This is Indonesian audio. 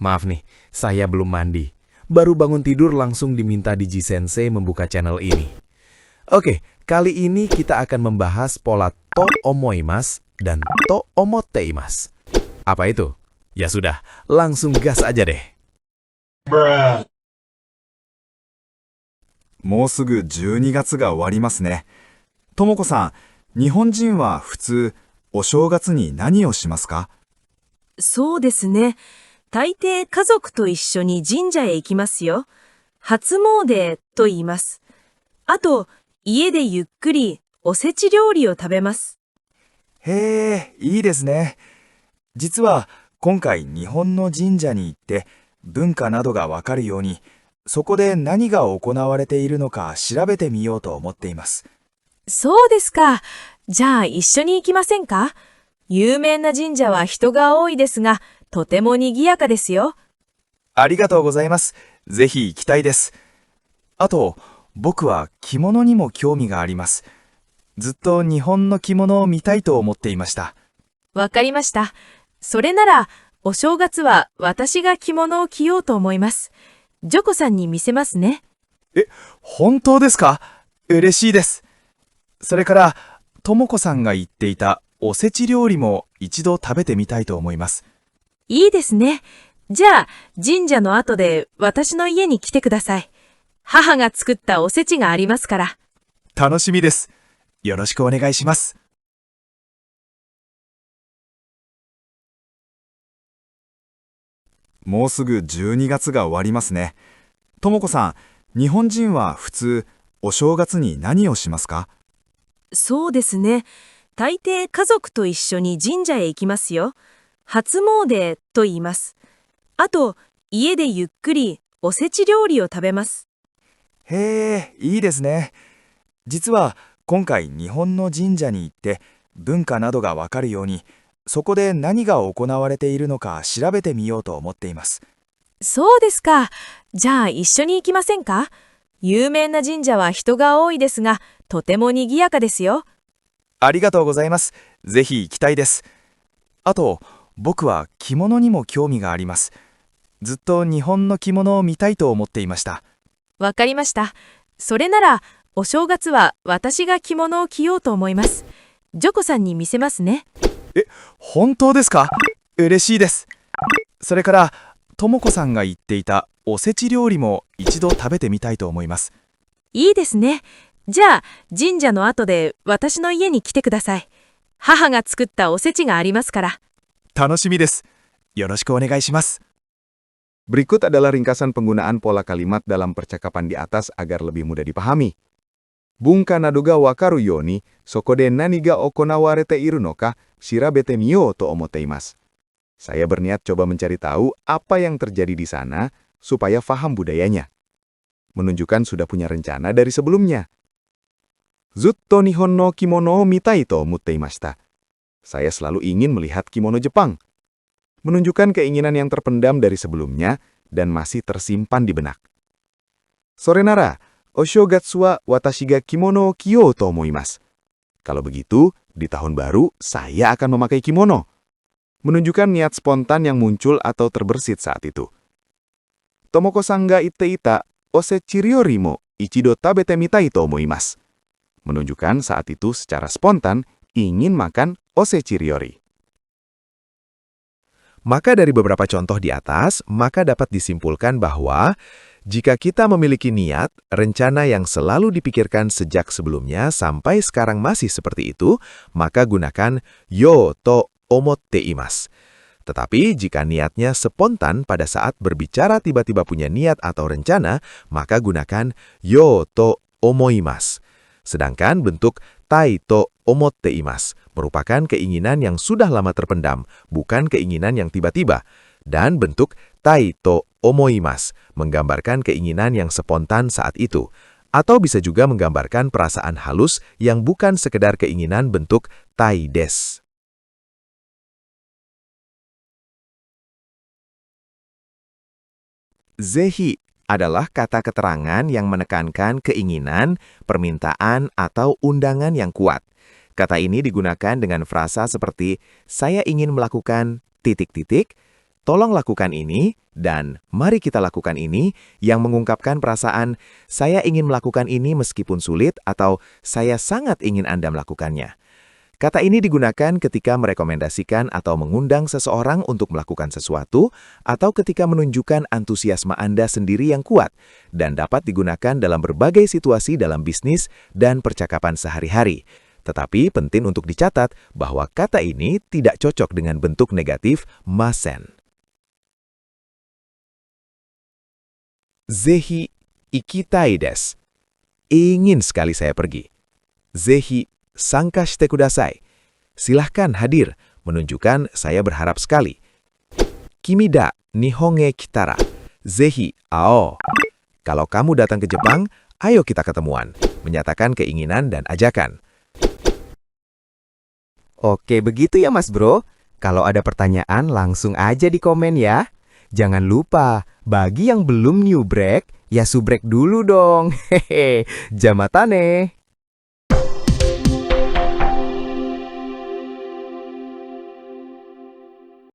Maaf nih, saya belum mandi. Baru bangun tidur langsung diminta Digi Sensei membuka channel ini. Oke, kali ini kita akan membahas pola to omoimasu dan to omotteimasu. Apa itu? Ya sudah, langsung gas aja deh. もうすぐ12月が終わりますね。ともこさん、日本人は普通、お正月に何をしますか？そうですね。大抵家族と一緒に神社へ行きますよ。初詣と言います。あと、家でゆっくりおせち料理を食べます。へえ、いいですね。実は、今回日本の神社に行って、文化などがわかるように、そこで何が行われているのか調べてみようと思っています。そうですか。じゃあ一緒に行きませんか？有名な神社は人が多いですが、とても賑やかですよ。ありがとうございます。ぜひ行きたいです。あと、僕は着物にも興味があります。ずっと日本の着物を見たいと思っていました。わかりました。それなら、お正月は私が着物を着ようと思います。ジョコさんに見せますね。本当ですか？嬉しいです。それから、ともこさんが言っていたおせち料理も一度食べてみたいと思います。いいですね。じゃあ、神社の後で私の家に来てください。母が作ったおせちがありますから。楽しみです。よろしくお願いします。もうすぐ12月が終わりますね。ともこさん、日本人は普通、お正月に何をしますか？そうですね。大抵家族と一緒に神社へ行きますよ。初詣と言います。あと、家でゆっくりおせち料理を食べます。へえ、いいですね。実は、今回日本の神社に行って、文化などがわかるように、そこで何が行われているのか調べてみようと思っています。そうですか。じゃあ一緒に行きませんか？有名な神社は人が多いですが、とても賑やかですよ。ありがとうございます。ぜひ行きたいです。あと、僕は着物にも興味があります。ずっと日本の着物を見たいと思っていました。わかりました。それなら、お正月は私が着物を着ようと思います。ジョコさんに見せますね。本当ですか？嬉しいです。それから、ともこさんが言っていたおせち料理も一度食べてみたいと思います。いいですね。じゃあ、神社の後で私の家に来てください。母が作ったおせちがありますから。楽しみです。よろしくお願いします。Berikut adalah ringkasan penggunaan pola kalimat dalam percakapan di atas agar lebih mudah dipahami. Bunka nadoga wakaru yo ni, sokode nani ga okonawarete iru no ka, shirabete miyou to omoteimasu. Saya berniat coba mencari tahu apa yang terjadi di sana supaya faham budayanya. Menunjukkan sudah punya rencana dari sebelumnya. Zutto nihon no kimono o mitai to omotteimashita. Saya selalu ingin melihat kimono Jepang. Menunjukkan keinginan yang terpendam dari sebelumnya dan masih tersimpan di benak. Sore nara, oshogatsu wa watashi ga kimono o kiyou to omoimasu. Kalau begitu, di tahun baru saya akan memakai kimono. Menunjukkan niat spontan yang muncul atau terbersit saat itu. Tomoko-san ga itte ita osechi ryori mo ichido tabete mitai to omoimasu. Menunjukkan saat itu secara spontan ingin makan osechi ryori. Maka dari beberapa contoh di atas, maka dapat disimpulkan bahwa jika kita memiliki niat, rencana yang selalu dipikirkan sejak sebelumnya sampai sekarang masih seperti itu, maka gunakan yo to omotteimasu. Tetapi jika niatnya spontan pada saat berbicara tiba-tiba punya niat atau rencana, maka gunakan yo to omoimasu. Sedangkan bentuk tai to omotteimasu merupakan keinginan yang sudah lama terpendam, bukan keinginan yang tiba-tiba. Dan bentuk tai to omoimasu menggambarkan keinginan yang spontan saat itu. Atau bisa juga menggambarkan perasaan halus yang bukan sekedar keinginan bentuk tai desu. Zehi adalah kata keterangan yang menekankan keinginan, permintaan, atau undangan yang kuat. Kata ini digunakan dengan frasa seperti, saya ingin melakukan titik-titik, tolong lakukan ini, dan mari kita lakukan ini yang mengungkapkan perasaan saya ingin melakukan ini meskipun sulit atau saya sangat ingin Anda melakukannya. Kata ini digunakan ketika merekomendasikan atau mengundang seseorang untuk melakukan sesuatu atau ketika menunjukkan antusiasme Anda sendiri yang kuat dan dapat digunakan dalam berbagai situasi dalam bisnis dan percakapan sehari-hari. Tetapi penting untuk dicatat bahwa kata ini tidak cocok dengan bentuk negatif masen. Zehi ikitai desu. Ingin sekali saya pergi. Zehi sangka shite kudasai. Silahkan hadir, menunjukkan saya berharap sekali. Kimi da Nihon e kitara. Zehi ao. Kalau kamu datang ke Jepang, ayo kita ketemuan. Menyatakan keinginan dan ajakan. Oke, begitu ya Mas Bro. Kalau ada pertanyaan langsung aja di komen ya. Jangan lupa, bagi yang belum new break, ya subrek dulu dong. Hehe, jamatane.